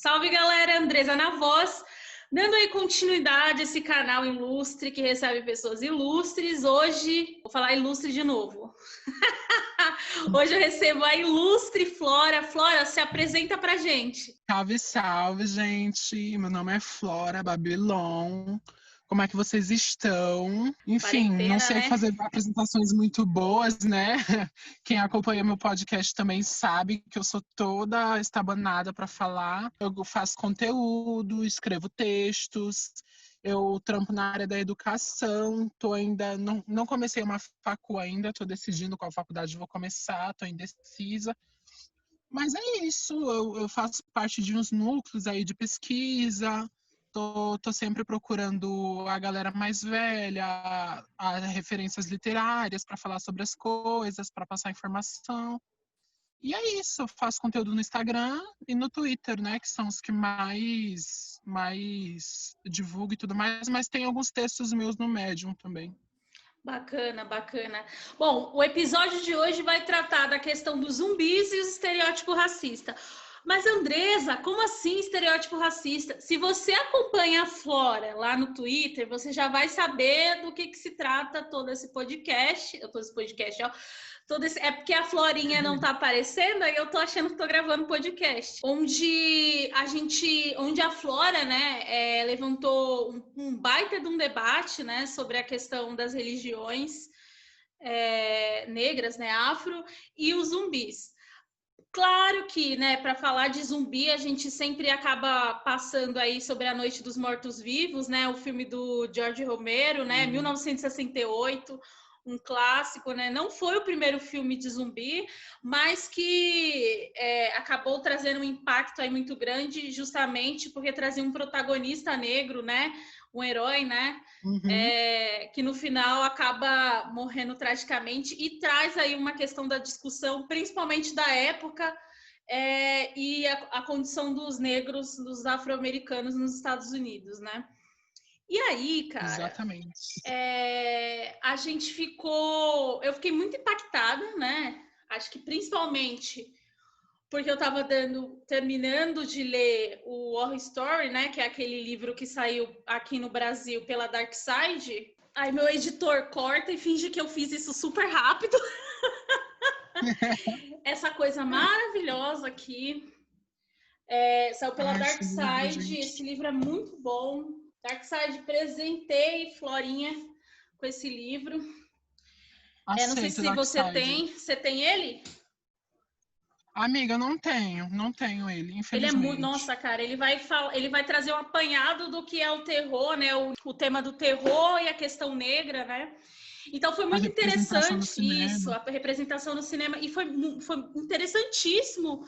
Salve, galera! Andresa na voz, dando aí continuidade a esse canal ilustre que recebe pessoas ilustres. Hoje, vou falar ilustre de novo. Hoje eu recebo a ilustre Flora. Flora, se apresenta pra gente. Salve, salve, gente! Meu nome é Flora Babylon. Como é que vocês estão? Enfim, Quarentena, não sei né? fazer apresentações muito boas, né? Quem acompanha meu podcast também sabe que eu sou toda estabanada para falar. Eu faço conteúdo, escrevo textos, eu trampo na área da educação. Tô ainda não comecei uma facu ainda, tô decidindo qual faculdade vou começar, tô indecisa. Mas é isso, eu faço parte de uns núcleos aí de pesquisa, tô sempre procurando a galera mais velha, referências literárias para falar sobre as coisas, para passar informação. E é isso, eu faço conteúdo no Instagram e no Twitter, né, que são os que mais divulgo e tudo mais, mas tem alguns textos meus no Medium também. Bacana, bacana. Bom, o episódio de hoje vai tratar da questão dos zumbis e o estereótipo racista. Mas, Andresa, como assim estereótipo racista? Se você acompanha a Flora lá no Twitter, você já vai saber do que se trata todo esse podcast. Ó. É porque a Florinha não tá aparecendo, aí eu tô achando que tô gravando podcast. Onde a Flora, né, levantou um baita de um debate, né, sobre a questão das religiões negras, né, afro, e os zumbis. Claro que, né, para falar de zumbi, a gente sempre acaba passando aí sobre A Noite dos Mortos-Vivos, né, o filme do George Romero, né, 1968, um clássico, né, não foi o primeiro filme de zumbi, mas que acabou trazendo um impacto aí muito grande, justamente porque trazia um protagonista negro, né, um herói, né, que no final acaba morrendo tragicamente e traz aí uma questão da discussão, principalmente da época, e a condição dos negros, dos afro-americanos nos Estados Unidos, né? E aí, cara, Exatamente. eu fiquei muito impactada, né? Acho que principalmente porque eu estava terminando de ler o Horror Story, né, que é aquele livro que saiu aqui no Brasil pela Dark Side. Aí meu editor corta e finge que eu fiz isso super rápido. Essa coisa maravilhosa aqui. Saiu pela Dark Side. Esse livro é muito bom. Dark Side, presentei Florinha com esse livro. Não sei se você tem. Você tem ele? Amiga, não tenho ele, infelizmente. Ele é muito. Nossa, cara, ele vai trazer um apanhado do que é o terror, né? O tema do terror e a questão negra, né? Então foi muito interessante isso, a representação no cinema. E foi interessantíssimo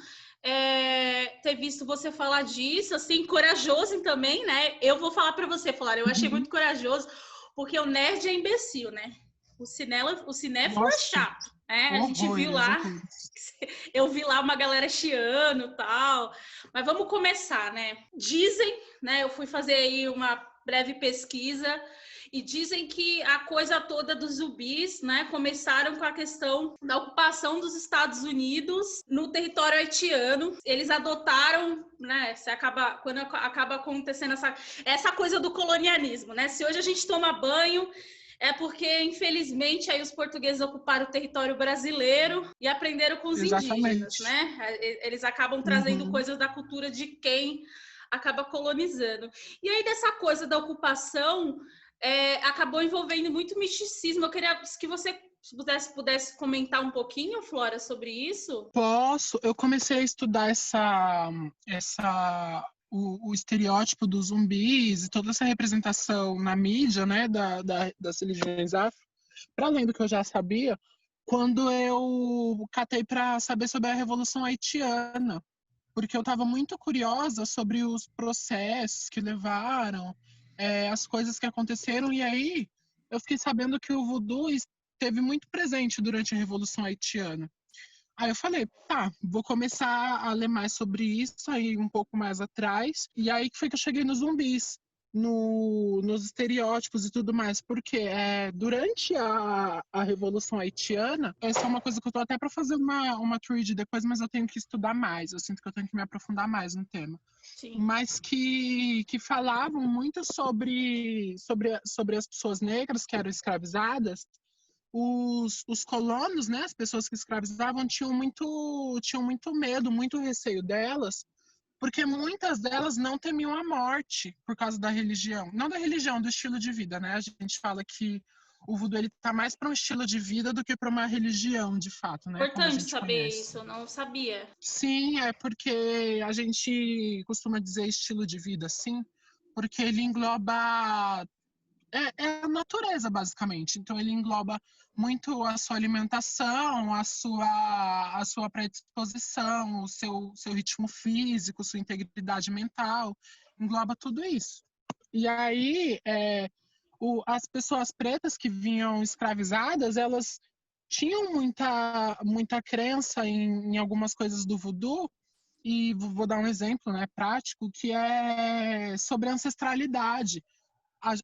ter visto você falar disso, assim, corajoso também, né? Eu vou falar para você, Flora, eu achei muito corajoso, porque o nerd é imbecil, né? O cinéfilo é chato, né? A gente viu lá. Eu vi lá uma galera chiando e tal. Mas vamos começar, né? Dizem, né? Eu fui fazer aí uma breve pesquisa e dizem que a coisa toda dos zumbis, né, começaram com a questão da ocupação dos Estados Unidos no território haitiano. Eles adotaram, né, quando acaba acontecendo essa coisa do colonialismo, né? Se hoje a gente toma banho, é porque, infelizmente, aí os portugueses ocuparam o território brasileiro e aprenderam com os indígenas, né? Eles acabam trazendo coisas da cultura de quem acaba colonizando. E aí, dessa coisa da ocupação, acabou envolvendo muito misticismo. Eu queria que você pudesse comentar um pouquinho, Flora, sobre isso. Posso. Eu comecei a estudar o estereótipo dos zumbis e toda essa representação na mídia, né, das religiões afro, para além do que eu já sabia, quando eu catei para saber sobre a Revolução Haitiana, porque eu estava muito curiosa sobre os processos que levaram, as coisas que aconteceram, e aí eu fiquei sabendo que o voodoo esteve muito presente durante a Revolução Haitiana. Aí eu falei, tá, vou começar a ler mais sobre isso, aí um pouco mais atrás, e aí que foi que eu cheguei nos zumbis. nos estereótipos e tudo mais, porque durante a Revolução Haitiana, essa é uma coisa que eu tô até para fazer uma thread depois, mas eu tenho que estudar mais, eu sinto que eu tenho que me aprofundar mais no tema. Sim. Mas que falavam muito sobre as pessoas negras que eram escravizadas. Os colonos, né, as pessoas que escravizavam, tinham muito medo, muito receio delas, porque muitas delas não temiam a morte por causa da religião. Não da religião, do estilo de vida, né? A gente fala que o voodoo ele tá mais para um estilo de vida do que para uma religião, de fato, né? Como a Importante gente saber conhece. isso, eu não sabia. Sim, é porque a gente costuma dizer estilo de vida, sim, porque ele engloba é a natureza, basicamente. Então, ele engloba muito a sua alimentação, a sua predisposição, o seu ritmo físico, sua integridade mental, engloba tudo isso. E aí, as pessoas pretas que vinham escravizadas, elas tinham muita crença em algumas coisas do voodoo, e vou dar um exemplo, né, prático, que é sobre a ancestralidade.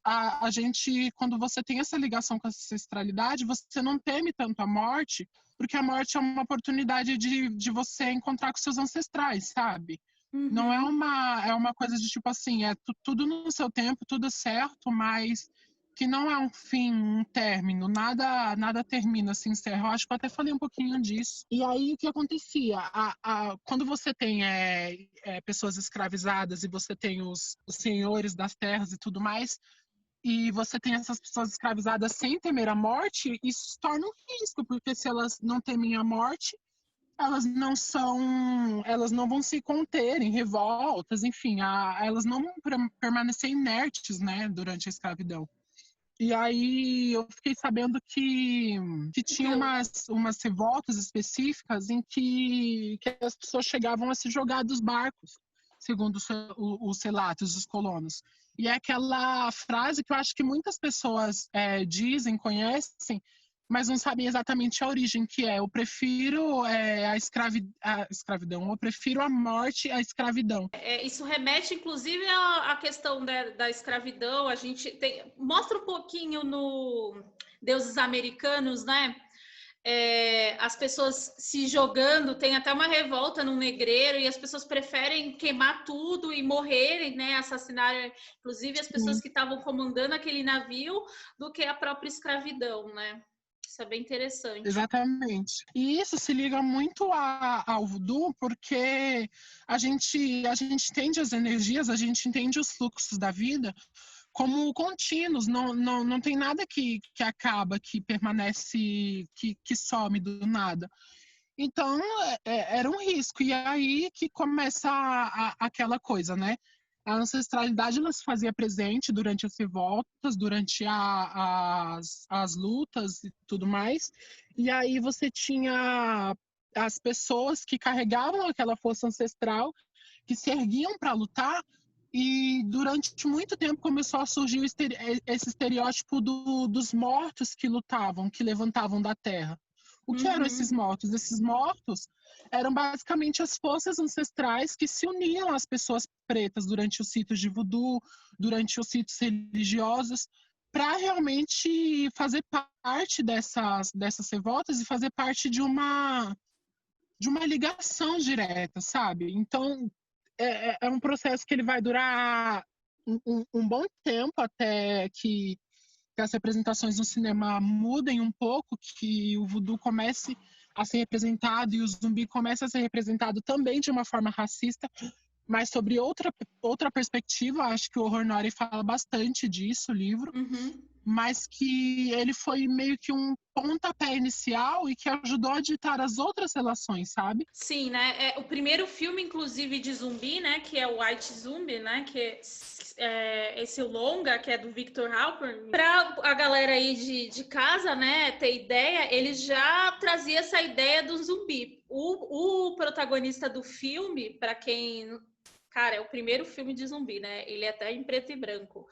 A gente, quando você tem essa ligação com a ancestralidade, você não teme tanto a morte, porque a morte é uma oportunidade de você encontrar com seus ancestrais, sabe? Não é uma coisa de tipo assim, tudo no seu tempo, tudo certo, mas que não é um fim, um término, nada termina, se encerra. Eu acho que eu até falei um pouquinho disso. E aí, o que acontecia? Quando você tem pessoas escravizadas e você tem os senhores das terras e tudo mais, e você tem essas pessoas escravizadas sem temer a morte, isso se torna um risco, porque se elas não temem a morte, elas não vão se conter em revoltas, enfim, elas não vão permanecer inertes, né, durante a escravidão. E aí eu fiquei sabendo que tinha umas revoltas específicas em que as pessoas chegavam a se jogar dos barcos, segundo os relatos dos colonos. E é aquela frase que eu acho que muitas pessoas dizem, conhecem, mas não sabem exatamente a origem, que é: eu prefiro a escravidão, eu prefiro a morte à escravidão. Isso remete, inclusive, à questão da escravidão. A gente mostra um pouquinho no Deuses Americanos, né? As pessoas se jogando, tem até uma revolta no negreiro e as pessoas preferem queimar tudo e morrerem, né? Assassinar, inclusive, as pessoas que estavam comandando aquele navio, do que a própria escravidão, né? Isso é bem interessante. Exatamente. E isso se liga muito ao voodoo, porque a gente entende as energias, a gente entende os fluxos da vida como contínuos, não tem nada que acaba, que permanece, que some do nada. Então, era um risco. E aí que começa aquela coisa, né? A ancestralidade ela se fazia presente durante as revoltas, durante as lutas e tudo mais. E aí você tinha as pessoas que carregavam aquela força ancestral, que se erguiam para lutar, e durante muito tempo começou a surgir esse estereótipo dos mortos que lutavam, que levantavam da terra. O que eram esses mortos? Esses mortos eram basicamente as forças ancestrais que se uniam às pessoas pretas durante os ritos de voodoo, durante os ritos religiosos, para realmente fazer parte dessas revoltas e fazer parte de uma ligação direta, sabe? Então, é um processo que ele vai durar um bom tempo até que as representações no cinema mudem um pouco, que o voodoo comece a ser representado e o zumbi comece a ser representado também de uma forma racista, mas sobre outra perspectiva. Acho que o Horror Nori fala bastante disso, o livro, mas que ele foi meio que um pontapé inicial e que ajudou a ditar as outras relações, sabe? Sim, né? O primeiro filme, inclusive, de zumbi, né? Que é o White Zombie, né? Que é esse longa, que é do Victor Halpern. Para a galera aí de casa, né, ter ideia, ele já trazia essa ideia do zumbi. O protagonista do filme, para quem... Cara, é o primeiro filme de zumbi, né? Ele é até em preto e branco.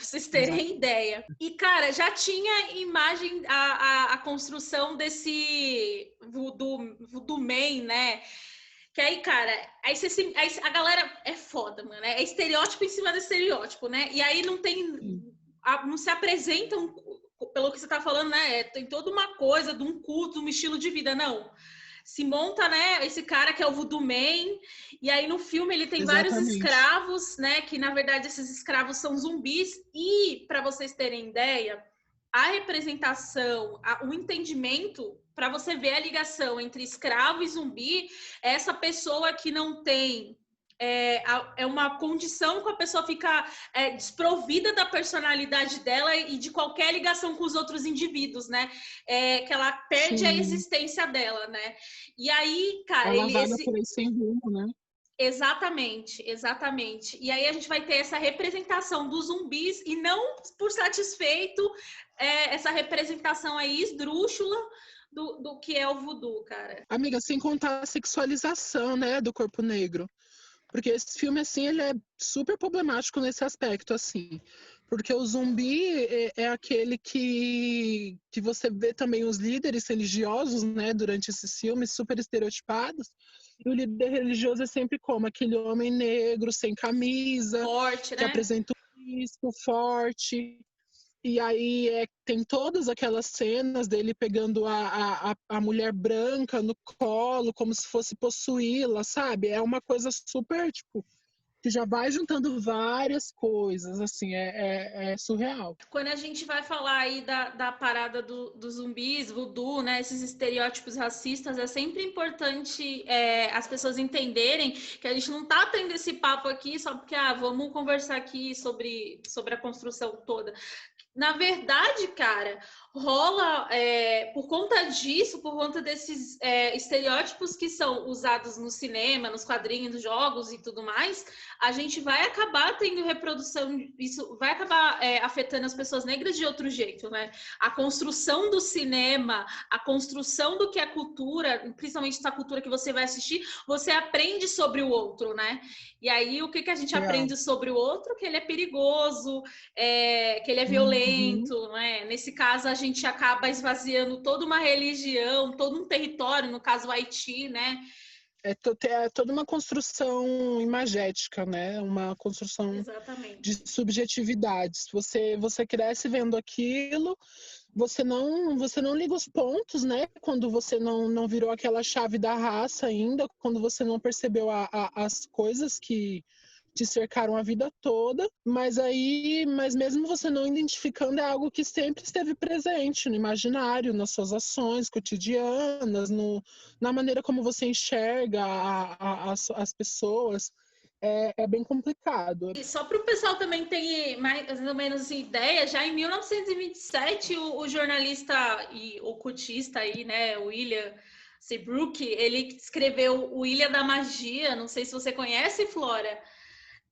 Vocês terem ideia. E, cara, já tinha imagem, a construção desse voodoo man, né? Que aí, cara, aí a galera é foda, mano. É estereótipo em cima de estereótipo, né? E aí não se apresentam, pelo que você tá falando, né? Tem toda uma coisa de um culto, um estilo de vida, não. Se monta, né, esse cara que é o Voodoo Man, e aí no filme ele tem vários escravos, né, que na verdade esses escravos são zumbis, e para vocês terem ideia, a representação, o entendimento, para você ver a ligação entre escravo e zumbi, é essa pessoa que não tem... É uma condição que a pessoa fica desprovida da personalidade dela e de qualquer ligação com os outros indivíduos, né? Que ela perde Sim. a existência dela, né? E aí, cara... Ela vaga por aí sem rumo, né? Exatamente, exatamente. E aí a gente vai ter essa representação dos zumbis e não por satisfeito essa representação aí esdrúxula do que é o voodoo, cara. Amiga, sem contar a sexualização, né, do corpo negro. Porque esse filme, assim, ele é super problemático nesse aspecto, assim. Porque o zumbi é aquele que você vê também os líderes religiosos, né, durante esses filmes, super estereotipados. E o líder religioso é sempre como? Aquele homem negro, sem camisa. Forte, né? Que apresenta um risco forte. E aí tem todas aquelas cenas dele pegando a mulher branca no colo, como se fosse possuí-la, sabe? É uma coisa super, tipo, que já vai juntando várias coisas, assim, é surreal. Quando a gente vai falar aí da parada dos zumbis, voodoo, né, esses estereótipos racistas, é sempre importante as pessoas entenderem que a gente não tá tendo esse papo aqui só porque, vamos conversar aqui sobre a construção toda. Na verdade, cara, rola por conta disso, por conta desses estereótipos que são usados no cinema, nos quadrinhos, nos jogos e tudo mais, a gente vai acabar tendo reprodução, isso vai acabar afetando as pessoas negras de outro jeito, né? A construção do cinema, a construção do que é cultura, principalmente essa cultura que você vai assistir, você aprende sobre o outro, né? E aí, o que a gente aprende sobre o outro? Que ele é perigoso, que ele é violento, né? Nesse caso, a gente acaba esvaziando toda uma religião, todo um território, no caso, o Haiti, né? É toda uma construção imagética, né? Uma construção Exatamente. de subjetividades. Você cresce vendo aquilo, você não liga os pontos, né? Quando você não virou aquela chave da raça ainda, quando você não percebeu as coisas que te cercaram a vida toda, mas mesmo você não identificando, é algo que sempre esteve presente no imaginário, nas suas ações cotidianas, na maneira como você enxerga as pessoas. É bem complicado. E só para o pessoal também ter mais ou menos ideia, já em 1927 o jornalista e ocultista aí, né, William Seabrook, ele escreveu o Ilha da Magia, não sei se você conhece, Flora,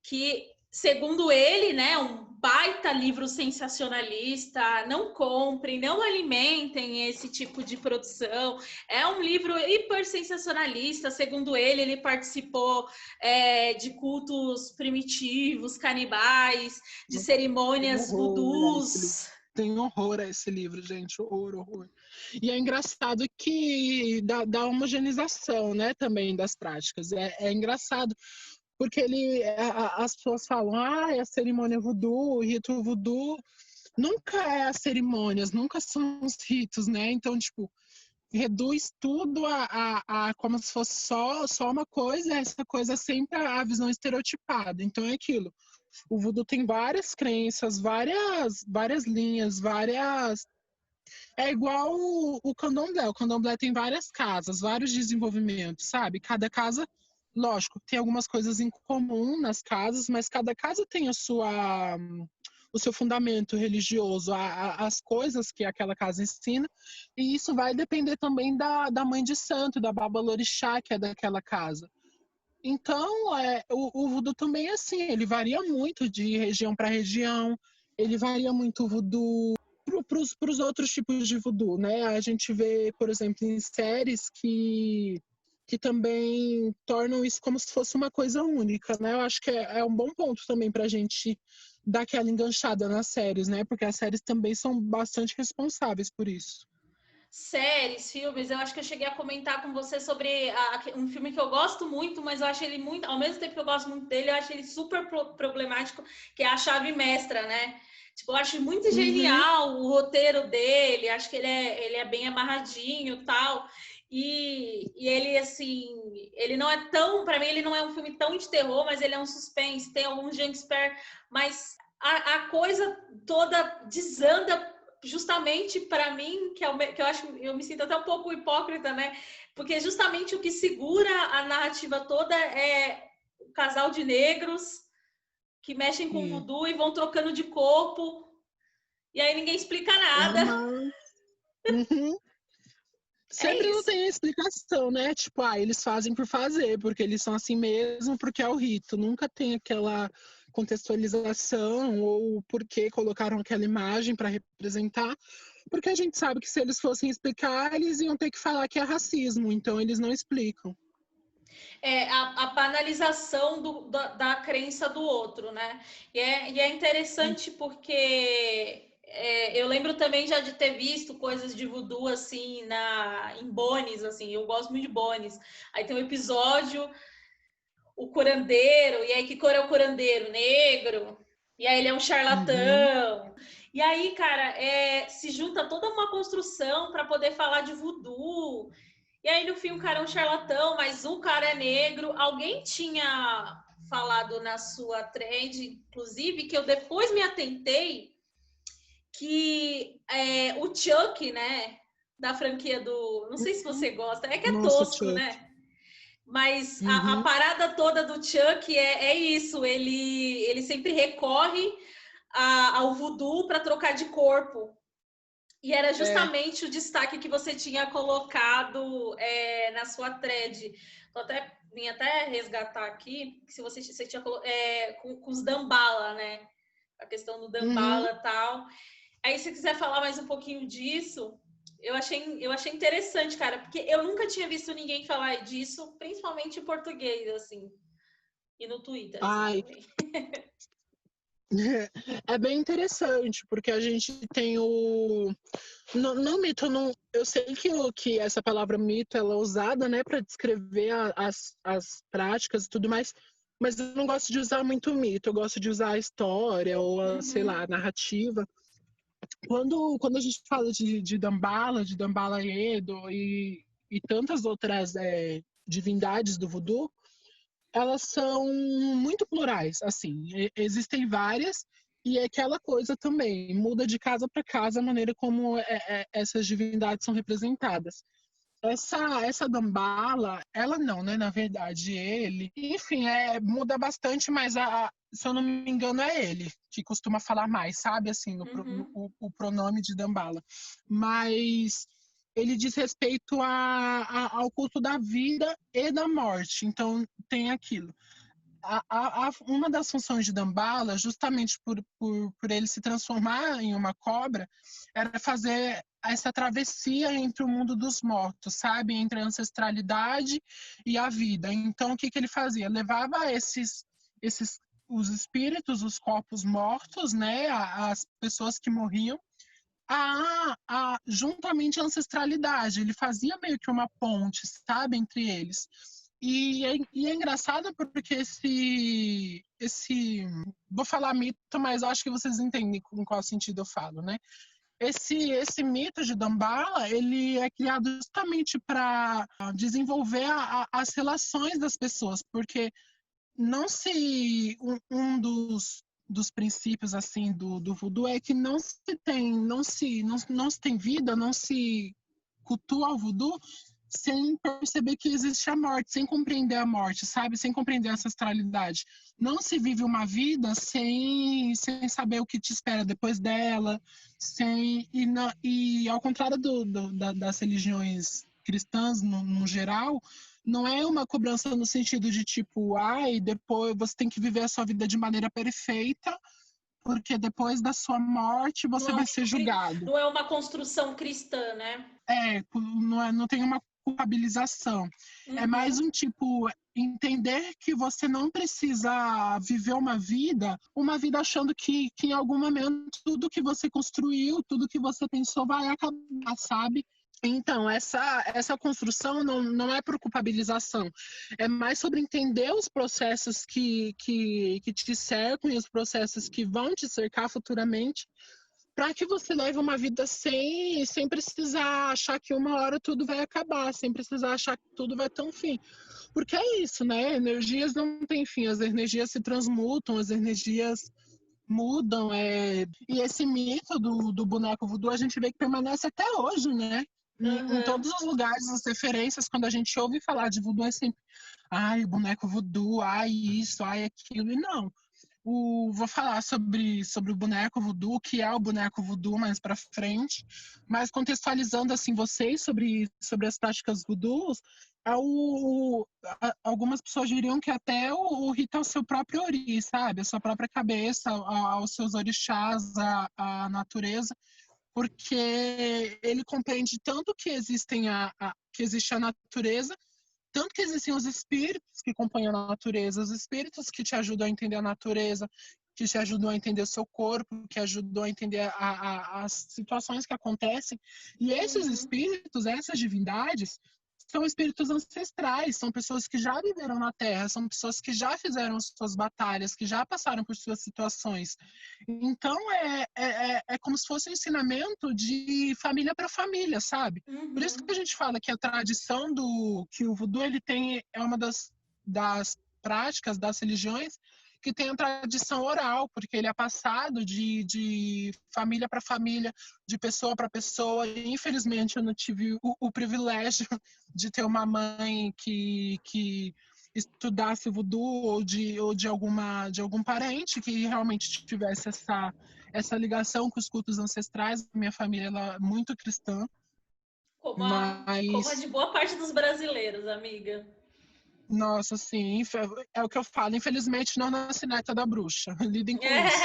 que, segundo ele, né, um baita livro sensacionalista, não comprem, não alimentem esse tipo de produção, é um livro hiper sensacionalista, segundo ele participou de cultos primitivos, canibais, de cerimônias voodoos. Tem horror a esse livro, gente, horror. E é engraçado que dá homogeneização, né, também das práticas, é engraçado, porque as pessoas falam, é a cerimônia voodoo, o rito voodoo. Nunca é as cerimônias, nunca são os ritos, né? Então, tipo, reduz tudo a como se fosse só uma coisa, essa coisa é sempre a visão estereotipada. Então, é aquilo. O voodoo tem várias crenças, várias linhas, várias... É igual o candomblé. O candomblé tem várias casas, vários desenvolvimentos, sabe? Cada casa... Lógico, tem algumas coisas em comum nas casas, mas cada casa tem o seu fundamento religioso, as coisas que aquela casa ensina, e isso vai depender também da mãe de santo, da babalorixá, que é daquela casa. Então, o voodoo também é assim, ele varia muito de região para região, ele varia muito o voodoo para os outros tipos de voodoo, né? A gente vê, por exemplo, em séries que também tornam isso como se fosse uma coisa única, né? Eu acho que é um bom ponto também para a gente dar aquela enganchada nas séries, né? Porque as séries também são bastante responsáveis por isso. séries, filmes, eu acho que eu cheguei a comentar com você sobre um filme que eu gosto muito, mas eu acho ele muito, ao mesmo tempo que eu gosto muito dele, eu acho ele super problemático, que é A Chave Mestra, né? Tipo, eu acho muito genial o roteiro dele, acho que ele é bem amarradinho e tal. E ele, assim, ele não é tão, para mim, ele não é um filme tão de terror, mas ele é um suspense, tem alguns jumpscare, mas a coisa toda desanda justamente para mim, que eu acho, eu me sinto até um pouco hipócrita, né? Porque justamente o que segura a narrativa toda é o casal de negros que mexem com voodoo e vão trocando de corpo, e aí ninguém explica nada. Uhum. Sempre não tem explicação, né? Tipo, eles fazem por fazer, porque eles são assim mesmo, porque é o rito. Nunca tem aquela contextualização ou por que colocaram aquela imagem para representar, porque a gente sabe que se eles fossem explicar, eles iam ter que falar que é racismo, então eles não explicam. É a banalização da crença do outro, né? E é interessante porque eu lembro também já de ter visto coisas de voodoo assim em Bones, assim, eu gosto muito de Bones. Aí tem um episódio, o curandeiro, e aí que cor é o curandeiro? Negro. E aí ele é um charlatão. E aí, cara, se junta toda uma construção para poder falar de voodoo. E aí, no fim, o cara é um charlatão, mas o cara é negro. Alguém tinha falado na sua thread, inclusive, que eu depois me atentei, que o Chuck, né, da franquia do... Não sei se você gosta, é que é tosco, Chuck, né? Mas a parada toda do Chuck é isso, ele sempre recorre ao voodoo para trocar de corpo. E era justamente o destaque que você tinha colocado na sua thread. Vim até resgatar aqui, que se você tinha com os Dambala, né? A questão do Dambala e tal. Aí, se você quiser falar mais um pouquinho disso, eu achei interessante, cara, porque eu nunca tinha visto ninguém falar disso, principalmente em português, assim. E no Twitter, assim, também. É bem interessante, porque a gente tem o... No mito, eu sei que essa palavra mito ela é usada, né, para descrever as práticas e tudo mais, mas eu não gosto de usar muito mito, eu gosto de usar a história ou, sei lá, a narrativa. Quando a gente fala de Dambala Edo e tantas outras divindades do voodoo, elas são muito plurais, assim, existem várias, e é aquela coisa também, muda de casa para casa a maneira como essas divindades são representadas. Essa Dambala, ela não, né? Na verdade, ele. Enfim, muda bastante, mas se eu não me engano, é ele que costuma falar mais, sabe? Assim, o pronome de Dambala. Mas ele diz respeito ao culto da vida e da morte. Então, tem aquilo. Uma das funções de Dambala, justamente por ele se transformar em uma cobra, era fazer essa travessia entre o mundo dos mortos, sabe? Entre a ancestralidade e a vida. Então, o que ele fazia? Levava os espíritos, os corpos mortos, né? As pessoas que morriam, juntamente à ancestralidade. Ele fazia meio que uma ponte, sabe? Entre eles. E é engraçado porque vou falar mito, mas acho que vocês entendem em qual sentido eu falo, né? Esse mito de Dambala, ele é criado justamente para desenvolver as relações das pessoas, porque não se um dos princípios assim do voodoo é que não se tem vida, não se cultua o voodoo sem perceber que existe a morte, sem compreender a morte, sabe? Sem compreender a ancestralidade. Não se vive uma vida sem saber o que te espera depois dela, e ao contrário das religiões cristãs no geral, não é uma cobrança no sentido de tipo, depois você tem que viver a sua vida de maneira perfeita, porque depois da sua morte você vai ser julgado. Não é uma construção cristã, né? Não tem uma culpabilização. É mais um tipo, entender que você não precisa viver uma vida achando que em algum momento tudo que você construiu, tudo que você pensou vai acabar, sabe? Então, essa construção não é por culpabilização, é mais sobre entender os processos que te cercam e os processos que vão te cercar futuramente, para que você leve uma vida sem precisar achar que uma hora tudo vai acabar, sem precisar achar que tudo vai ter um fim. Porque é isso, né? Energias não têm fim, as energias se transmutam, as energias mudam. E esse mito do boneco voodoo a gente vê que permanece até hoje, né? Em todos os lugares, as referências, quando a gente ouve falar de voodoo, é sempre ai, o boneco voodoo, ai, isso, ai, aquilo. E não. Vou falar sobre o boneco voodoo, que é o boneco voodoo mais para frente, mas contextualizando assim vocês sobre as práticas voodoos, algumas pessoas diriam que até o rito é o seu próprio ori, sabe? A sua própria cabeça, aos seus orixás, à natureza, porque ele compreende tanto que que existe a natureza, tanto que existem os espíritos que acompanham a natureza, os espíritos que te ajudam a entender a natureza, que te ajudam a entender o seu corpo, que ajudam a entender as situações que acontecem. E esses espíritos, essas divindades, são espíritos ancestrais, são pessoas que já viveram na Terra, são pessoas que já fizeram suas batalhas, que já passaram por suas situações. Então, é como se fosse um ensinamento de família para família, sabe? Por isso que a gente fala que a tradição que o voodoo ele tem, é uma das práticas, das religiões, que tem a tradição oral, porque ele é passado de família para família, de pessoa para pessoa. E, infelizmente, eu não tive o privilégio de ter uma mãe que estudasse voodoo ou de algum parente que realmente tivesse essa ligação com os cultos ancestrais. Minha família ela é muito cristã, Como a mas de boa parte dos brasileiros, amiga. nossa, sim, é o que eu falo. Infelizmente, não nasci neta da bruxa. Lidem com isso.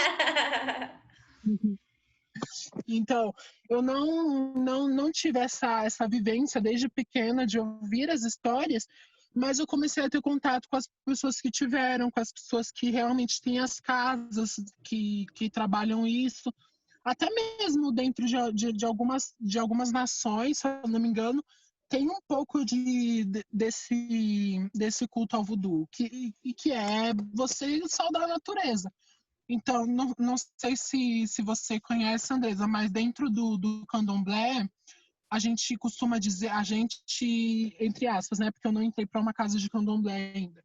Então, eu não tive essa vivência desde pequena de ouvir as histórias, mas eu comecei a ter contato com as pessoas que tiveram, com as pessoas que realmente têm as casas, que trabalham isso. Até mesmo dentro de algumas nações, se eu não me engano, tem um pouco desse culto ao voodoo, que é você saudar a natureza. Então, não sei se você conhece, Andresa, mas dentro do candomblé, a gente costuma dizer, a gente, entre aspas, né, porque eu não entrei para uma casa de candomblé ainda,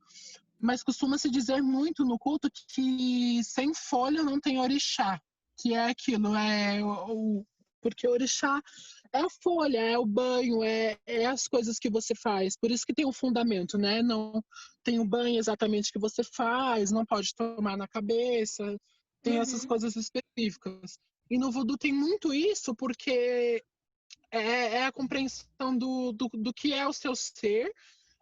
mas costuma-se dizer muito no culto que sem folha não tem orixá, que é aquilo, porque orixá é a folha, é o banho, é as coisas que você faz. Por isso que tem um fundamento, né? Não tem o banho exatamente que você faz, não pode tomar na cabeça, tem essas coisas específicas. E no voodoo tem muito isso, porque é a compreensão do que é o seu ser,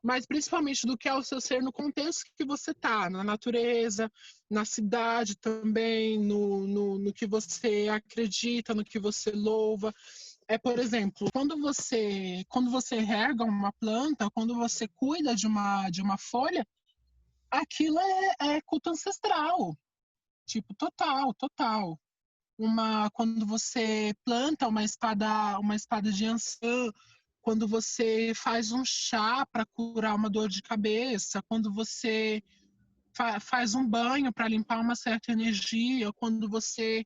mas principalmente do que é o seu ser no contexto que você está, na natureza, na cidade também, no que você acredita, no que você louva. Por exemplo, quando você rega uma planta, quando você cuida de uma folha, aquilo é culto ancestral, tipo, total, total. Quando você planta uma espada de ançã, quando você faz um chá para curar uma dor de cabeça, quando você faz um banho para limpar uma certa energia, quando você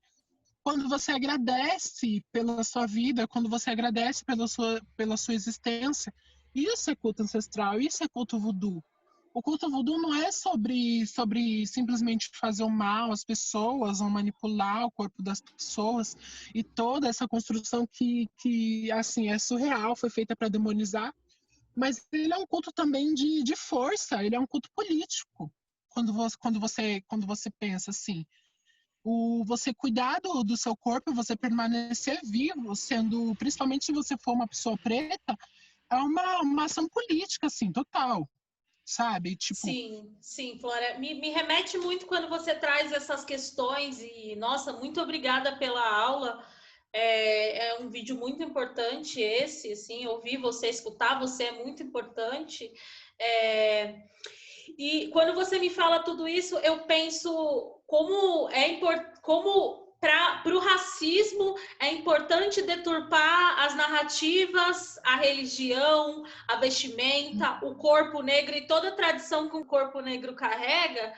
agradece pela sua vida, quando você agradece pela sua existência, isso é culto ancestral, isso é culto voodoo. O culto voodoo não é sobre simplesmente fazer o mal às pessoas ou manipular o corpo das pessoas e toda essa construção que assim, é surreal, foi feita para demonizar, mas ele é um culto também de força, ele é um culto político, quando você pensa assim. Você cuidar do seu corpo, você permanecer vivo, principalmente se você for uma pessoa preta, é uma ação política, assim, total, sabe? Tipo, Sim, sim, Flora. Me remete muito quando você traz essas questões e, nossa, muito obrigada pela aula. É um vídeo muito importante esse, assim, ouvir você, escutar você é muito importante. E quando você me fala tudo isso, eu penso como para o racismo é importante deturpar as narrativas, a religião, a vestimenta, o corpo negro e toda a tradição que o corpo negro carrega,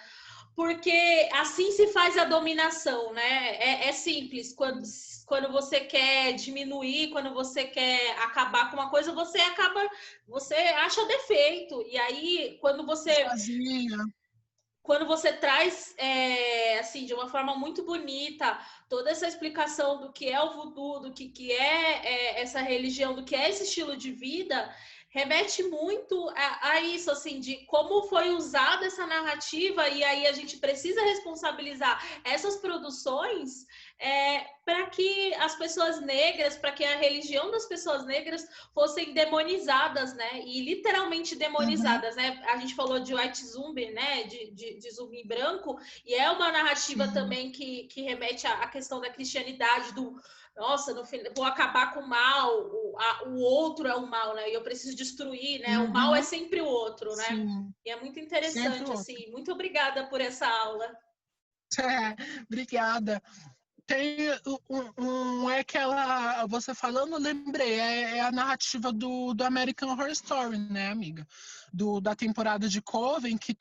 porque assim se faz a dominação, né? É simples. Quando você quer diminuir, quando você quer acabar com uma coisa, você acha defeito. E aí, quando você traz, assim, de uma forma muito bonita, toda essa explicação do que é o voodoo, do que é essa religião, do que é esse estilo de vida, remete muito a isso, assim, de como foi usada essa narrativa, e aí a gente precisa responsabilizar essas produções para que as pessoas negras, para que a religião das pessoas negras fossem demonizadas, né? E literalmente demonizadas, né? A gente falou de white zombie, né? De zumbi branco, e é uma narrativa também que remete à questão da cristianidade, nossa, no fim, vou acabar com o mal, o outro é o mal, né? E eu preciso destruir, né? O mal é sempre o outro, né? Sim. E é muito interessante, assim. Muito obrigada por essa aula. Obrigada. Tem é aquela, você falando, eu lembrei, é a narrativa do American Horror Story, né, amiga? Da temporada de Coven, que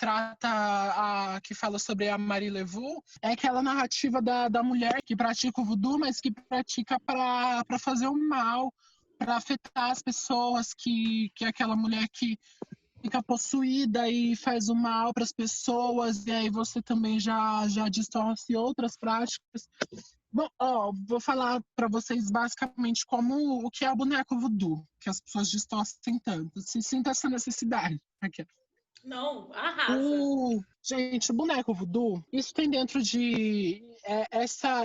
que fala sobre a Marie Laveau. É aquela narrativa da mulher que pratica o voodoo, mas que pratica para fazer o mal, para afetar as pessoas, que é aquela mulher que fica possuída e faz o mal para as pessoas, e aí você também já distorce outras práticas. Bom, vou falar para vocês basicamente o que é o boneco voodoo, que as pessoas distorcem tanto. Se sinta essa necessidade. Aqui. Não, arrasa. Gente, o boneco voodoo, isso tem dentro de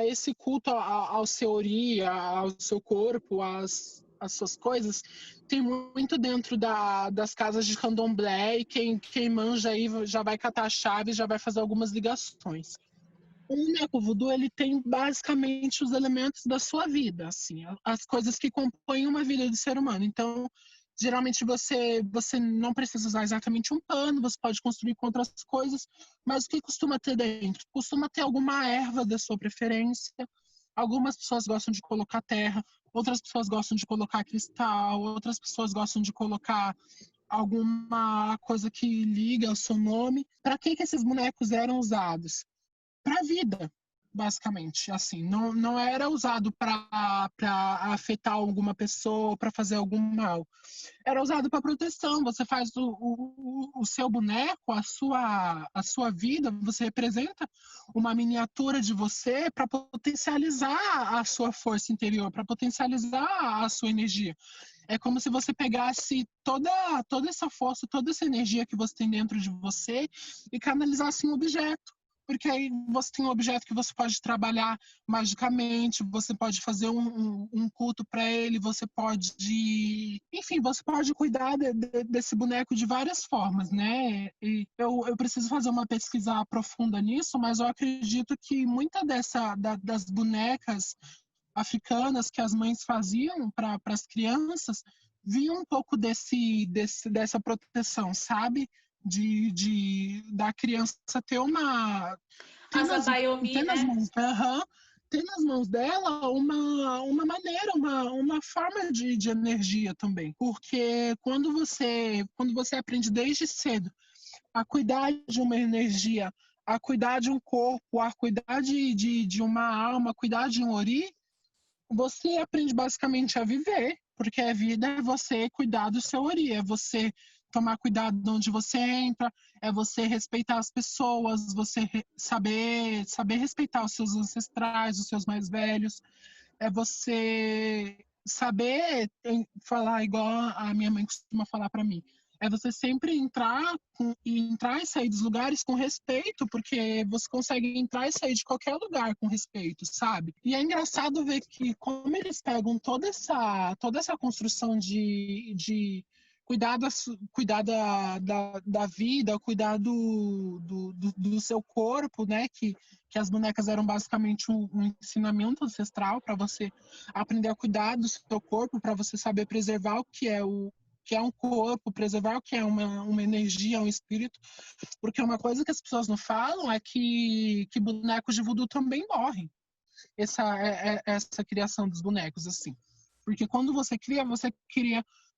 esse culto ao seu ori, ao seu corpo, às suas coisas, tem muito dentro das casas de candomblé, e quem manja aí já vai catar a chave, já vai fazer algumas ligações. O boneco voodoo, ele tem basicamente os elementos da sua vida, assim, as coisas que compõem uma vida do ser humano. Então, geralmente você não precisa usar exatamente um pano, você pode construir com outras coisas, mas o que costuma ter dentro? Costuma ter alguma erva da sua preferência. Algumas pessoas gostam de colocar terra, outras pessoas gostam de colocar cristal, outras pessoas gostam de colocar alguma coisa que liga ao seu nome. Para que esses bonecos eram usados? Para a vida, basicamente. Assim, não era usado para afetar alguma pessoa, para fazer algum mal. Era usado para proteção. Você faz o seu boneco, a sua vida, você representa uma miniatura de você para potencializar a sua força interior, para potencializar a sua energia. É como se você pegasse toda essa força, toda essa energia que você tem dentro de você e canalizasse em um objeto. Porque aí você tem um objeto que você pode trabalhar magicamente, você pode fazer um culto para ele, você pode, enfim, você pode cuidar desse boneco de várias formas, né? E eu preciso fazer uma pesquisa profunda nisso, mas eu acredito que muita das bonecas africanas que as mães faziam para as crianças vinha um pouco dessa proteção, sabe? Da criança ter uma... Ter nas mãos, ter nas mãos dela uma maneira, uma forma de energia também. Porque quando você aprende desde cedo a cuidar de uma energia, a cuidar de um corpo, a cuidar de uma alma, a cuidar de um ori, você aprende basicamente a viver, porque a vida é você cuidar do seu ori, é você tomar cuidado de onde você entra, é você respeitar as pessoas, você saber respeitar os seus ancestrais, os seus mais velhos, é você saber falar igual a minha mãe costuma falar para mim. É você sempre entrar e sair dos lugares com respeito, porque você consegue entrar e sair de qualquer lugar com respeito, sabe? E é engraçado ver que como eles pegam toda essa construção de cuidar da vida, cuidar do seu corpo, né? Que as bonecas eram basicamente um ensinamento ancestral para você aprender a cuidar do seu corpo, para você saber preservar o que é um corpo, preservar o que é uma energia, um espírito, porque uma coisa que as pessoas não falam é que bonecos de voodoo também morrem. essa criação dos bonecos, assim. Porque quando você cria,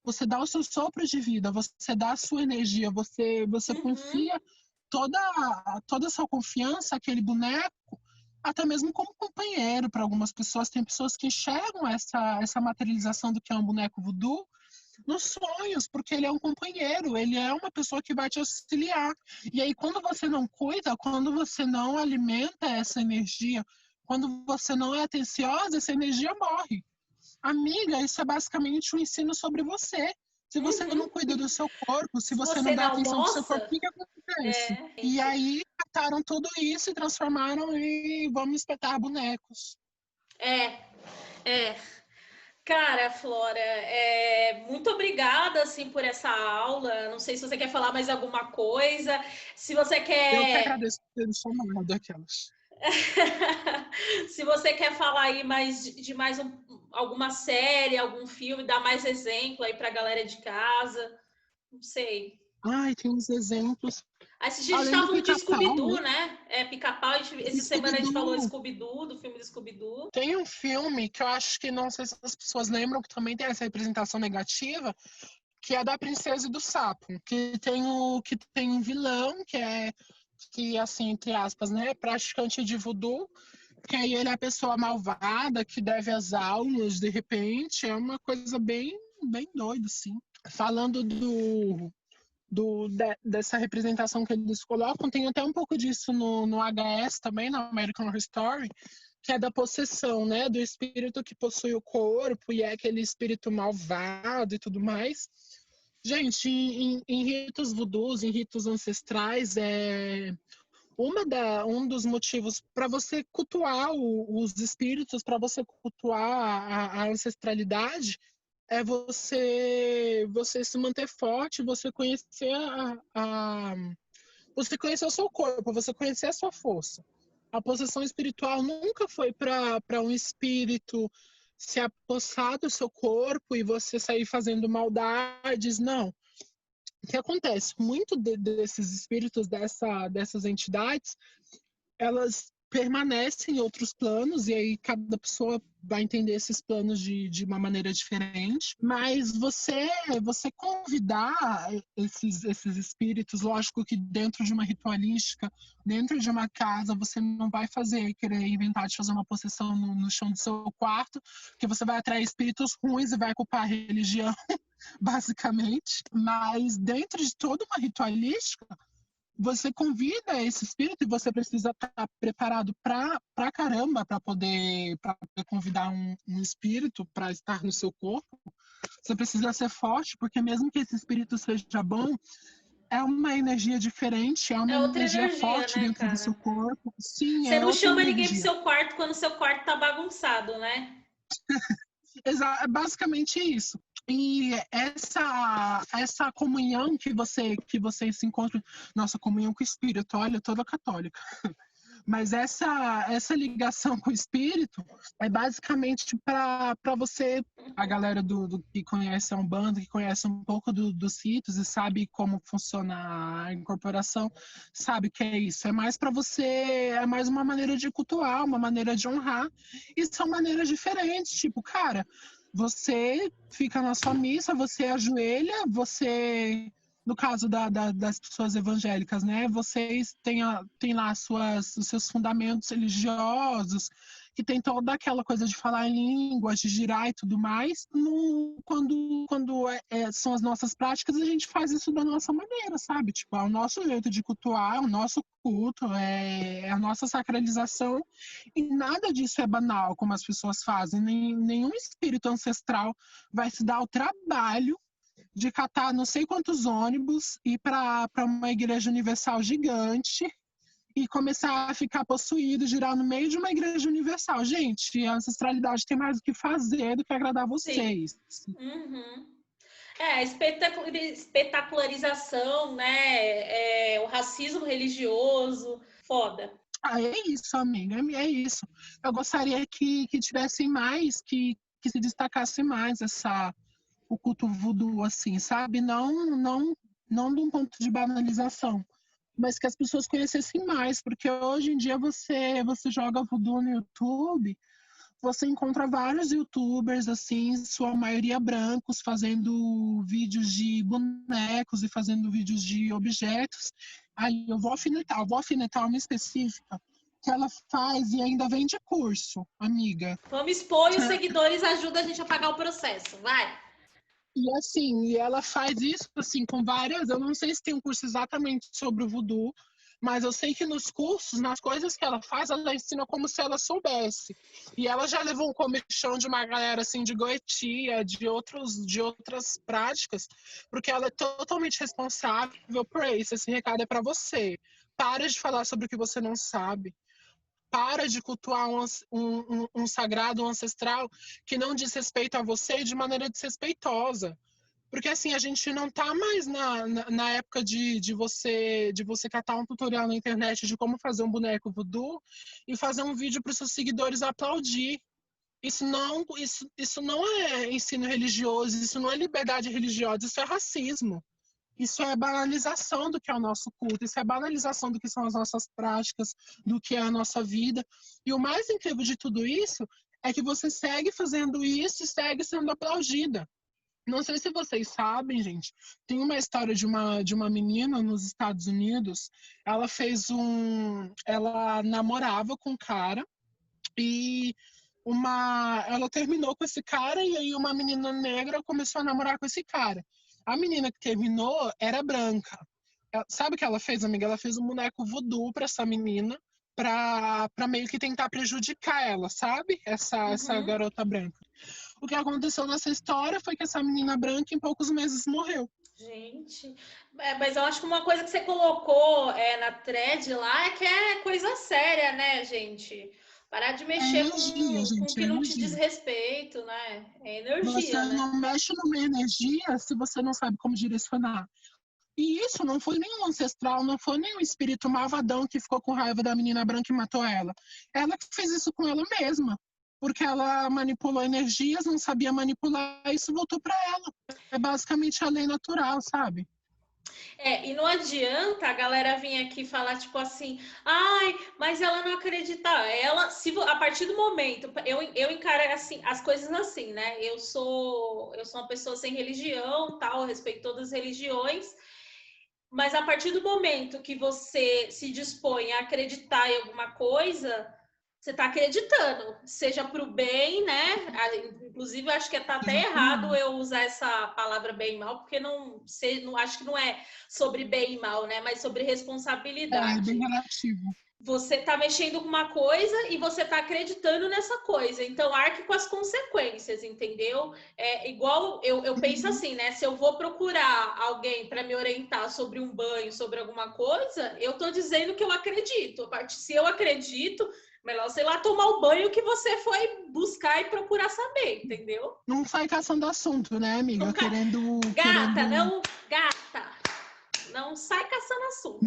você dá o seu sopro de vida, você dá a sua energia, você confia toda a sua confiança àquele boneco, até mesmo como companheiro para algumas pessoas. Tem pessoas que enxergam essa materialização do que é um boneco voodoo nos sonhos, porque ele é um companheiro, ele é uma pessoa que vai te auxiliar. E aí, quando você não cuida, quando você não alimenta essa energia, quando você não é atenciosa, essa energia morre. Amiga, isso é basicamente um ensino sobre você. Se você não cuida do seu corpo, se você não dá atenção pro seu corpo, o que acontece? E aí, trataram tudo isso e transformaram em vamos espetar bonecos. Cara, Flora, muito obrigada, assim, por essa aula. Não sei se você quer falar mais alguma coisa. Se você quer... Eu que agradeço por ter chamado aquelas. Se você quer falar aí de mais alguma série, algum filme, dar mais exemplo aí pra galera de casa. Não sei. Ai, tem uns exemplos. Esses dias a gente tava falando de Scooby-Doo, né? Pica-pau, essa semana a gente falou de Scooby-Doo, do filme do Scooby-Doo. Tem um filme que eu acho que, não sei se as pessoas lembram, que também tem essa representação negativa, que é da Princesa e do Sapo, que tem um vilão, que assim, entre aspas, né, praticante de voodoo, que aí ele é a pessoa malvada, que deve as almas, de repente, é uma coisa bem, bem doida, assim. Falando dessa representação que eles colocam, tem até um pouco disso no HS também, na American Horror Story, que é da possessão, né, do espírito que possui o corpo e é aquele espírito malvado e tudo mais. Gente, em ritos voodoos, em ritos ancestrais, um dos motivos para você cultuar os espíritos, para você cultuar a ancestralidade, é você se manter forte, você conhecer você conhecer o seu corpo, você conhecer a sua força. A possessão espiritual nunca foi para um espírito se apossar do seu corpo e você sair fazendo maldades, não. O que acontece? Muito desses espíritos, dessas entidades, elas permanecem em outros planos, e aí cada pessoa vai entender esses planos de uma maneira diferente, mas você convidar esses espíritos, lógico que dentro de uma ritualística, dentro de uma casa, você não vai querer inventar de fazer uma possessão no chão do seu quarto, porque você vai atrair espíritos ruins e vai culpar a religião, basicamente, mas dentro de toda uma ritualística, você convida esse espírito e você precisa estar preparado pra caramba para poder convidar um espírito para estar no seu corpo. Você precisa ser forte, porque mesmo que esse espírito seja bom, é uma energia diferente, é uma energia forte, né, dentro cara? Do seu corpo. Sim, você não chama ninguém pro seu quarto quando o seu quarto tá bagunçado, né? É basicamente isso. E essa comunhão que você se encontra, nossa, comunhão com o Espírito, olha, toda católica. Mas essa ligação com o Espírito é basicamente para você, a galera do que conhece a Umbanda, que conhece um pouco dos ritos e sabe como funciona a incorporação, sabe que é isso. É mais para você, é mais uma maneira de cultuar, uma maneira de honrar. E são maneiras diferentes, tipo, cara, você fica na sua missa, você ajoelha, você... No caso das pessoas evangélicas, né? Vocês têm lá os seus fundamentos religiosos, que tem toda aquela coisa de falar em línguas, de girar e tudo mais. Quando são as nossas práticas, a gente faz isso da nossa maneira, sabe? Tipo, é o nosso jeito de cultuar, o nosso culto, é a nossa sacralização. E nada disso é banal, como as pessoas fazem. Nenhum espírito ancestral vai se dar o trabalho de catar não sei quantos ônibus, ir para uma igreja universal gigante e começar a ficar possuído, girar no meio de uma igreja universal. Gente, a ancestralidade tem mais o que fazer do que agradar vocês. Uhum. Espetacularização, né? O racismo religioso, foda. É isso, amiga, é isso. Eu gostaria que tivessem mais, que se destacasse mais o culto voodoo, assim, sabe? Não de um ponto de banalização, mas que as pessoas conhecessem mais, porque hoje em dia você joga voodoo no YouTube, você encontra vários YouTubers, assim, sua maioria brancos, fazendo vídeos de bonecos e fazendo vídeos de objetos. Aí eu vou alfinetar uma específica que ela faz e ainda vende curso, amiga. Vamos expor e os seguidores ajudam a gente a pagar o processo, vai! E assim, e ela faz isso assim com várias. Eu não sei se tem um curso exatamente sobre o voodoo, mas eu sei que nos cursos, nas coisas que ela faz, ela ensina como se ela soubesse. E ela já levou um comichão de uma galera assim de Goetia, de outras práticas, porque ela é totalmente responsável por isso. Esse recado é para você. Para de falar sobre o que você não sabe. Para de cultuar um sagrado, um ancestral que não diz respeito a você de maneira desrespeitosa. Porque assim, a gente não tá mais na época de você catar um tutorial na internet de como fazer um boneco voodoo e fazer um vídeo para os seus seguidores aplaudir. Isso não é ensino religioso, isso não é liberdade religiosa, isso é racismo. Isso é banalização do que é o nosso culto, isso é banalização do que são as nossas práticas, do que é a nossa vida. E o mais incrível de tudo isso é que você segue fazendo isso e segue sendo aplaudida. Não sei se vocês sabem, gente, tem uma história de uma menina nos Estados Unidos. Ela namorava com um cara e ela terminou com esse cara e aí uma menina negra começou a namorar com esse cara. A menina que terminou era branca. Sabe o que ela fez, amiga? Ela fez um boneco voodoo para essa menina, para meio que tentar prejudicar ela, sabe? Essa garota branca. O que aconteceu nessa história foi que essa menina branca em poucos meses morreu. Gente, mas eu acho que uma coisa que você colocou na thread lá é que é coisa séria, né, gente? Parar de mexer Energia, com o gente, que não te energia. diz respeito, né? É Você energia, né? não mexe numa energia se você não sabe como direcionar. E isso não foi nenhum ancestral, não foi nenhum espírito malvadão que ficou com raiva da menina branca e matou ela. Ela que fez isso com ela mesma. Porque ela manipulou energias, não sabia manipular, e isso voltou para ela. É basicamente a lei natural, sabe? E não adianta a galera vir aqui falar, tipo assim, ai, mas ela não acredita. Ela, se a partir do momento, eu encaro assim, as coisas assim, né? Eu sou uma pessoa sem religião, tal, eu respeito todas as religiões, mas a partir do momento que você se dispõe a acreditar em alguma coisa, você está acreditando, seja para o bem, né? Inclusive, eu acho que está até errado eu usar essa palavra bem e mal, porque não acho que não é sobre bem e mal, né? Mas sobre É bem responsabilidade. relativo. Você está mexendo com uma coisa e você está acreditando nessa coisa. Então, arque com as consequências, entendeu? É igual eu penso assim, né? Se eu vou procurar alguém para me orientar sobre um banho, sobre alguma coisa, eu estou dizendo que eu acredito. Se eu acredito, melhor, sei lá, tomar o banho que você foi buscar e procurar saber, entendeu? Não sai caçando assunto, né, amiga? Nunca... Gata, não, gata, não sai caçando assunto.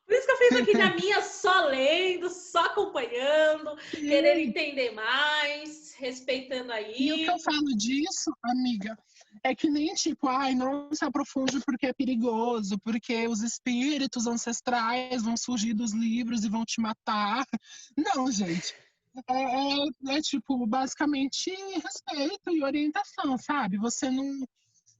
Por isso que eu fico aqui na minha, só lendo, só acompanhando, querendo entender mais, respeitando E o que eu aí. falo disso, amiga, é que nem tipo, ai, não se aprofunde porque é perigoso, porque os espíritos ancestrais vão surgir dos livros e vão te matar. Não, gente. É tipo, basicamente respeito e orientação, sabe? Você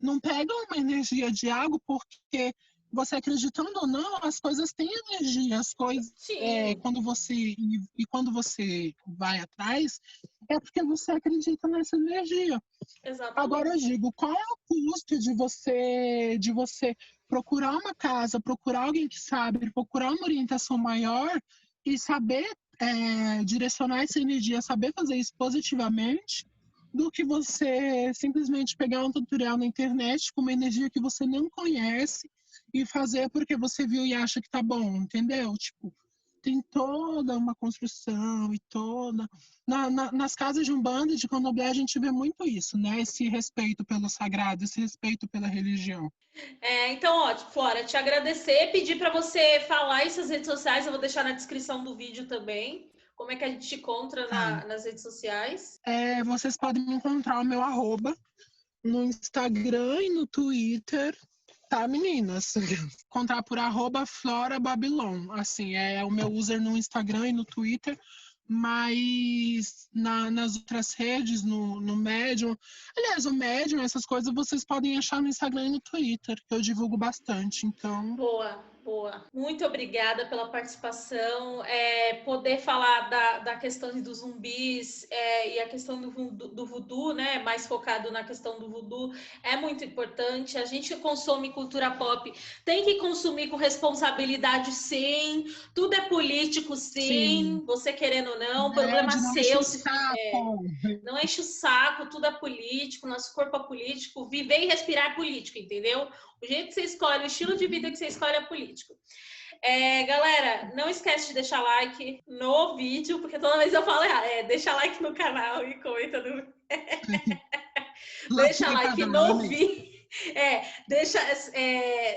não pega uma energia de algo porque você acreditando ou não, as coisas têm energia, as coisas Sim, quando você vai atrás é porque você acredita nessa energia. Agora eu exatamente. digo, qual é o custo de você procurar uma casa, procurar alguém que sabe, procurar uma orientação maior e saber direcionar essa energia, saber fazer isso positivamente, do que você simplesmente pegar um tutorial na internet com uma energia que você não conhece e fazer porque você viu e acha que tá bom, entendeu? Tipo, tem toda uma construção e toda. Nas casas de Umbanda e de Candomblé a gente vê muito isso, né? Esse respeito pelo sagrado, esse respeito pela religião. Então, ó, Flora, te agradecer, pedir para você falar em suas redes sociais, eu vou deixar na descrição do vídeo também. Como é que a gente te encontra Tá. nas redes sociais? Vocês podem me encontrar o meu arroba no Instagram e no Twitter. Tá, meninas? Encontrar por @FloraBabylon. Assim, é o meu user no Instagram e no Twitter, mas nas outras redes, no Medium. Aliás, o Medium, essas coisas vocês podem achar no Instagram e no Twitter, que eu divulgo bastante, então. Boa, boa. Muito obrigada pela participação. Poder falar da questão dos zumbis e a questão do voodoo, né? Mais focado na questão do voodoo, é muito importante. A gente consome cultura pop, tem que consumir com responsabilidade, sim. Tudo é político, sim. Você querendo ou não, problema Não enche seu. o saco. Não enche o saco, tudo é político, nosso corpo é político, viver e respirar é político, entendeu? O jeito que você escolhe, o estilo de vida que você escolhe é político. Galera, não esquece de deixar like no vídeo, porque toda vez eu falo errado. Deixa like no canal e comenta no... Deixa like no vídeo.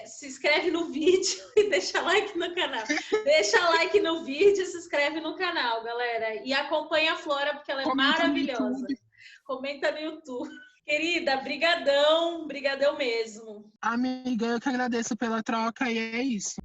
Se inscreve no vídeo e deixa like no canal. Deixa like no vídeo e se inscreve no canal, galera. E acompanha a Flora, porque ela é maravilhosa. Comenta no YouTube. Querida, brigadão mesmo. Amiga, eu que agradeço pela troca e é isso.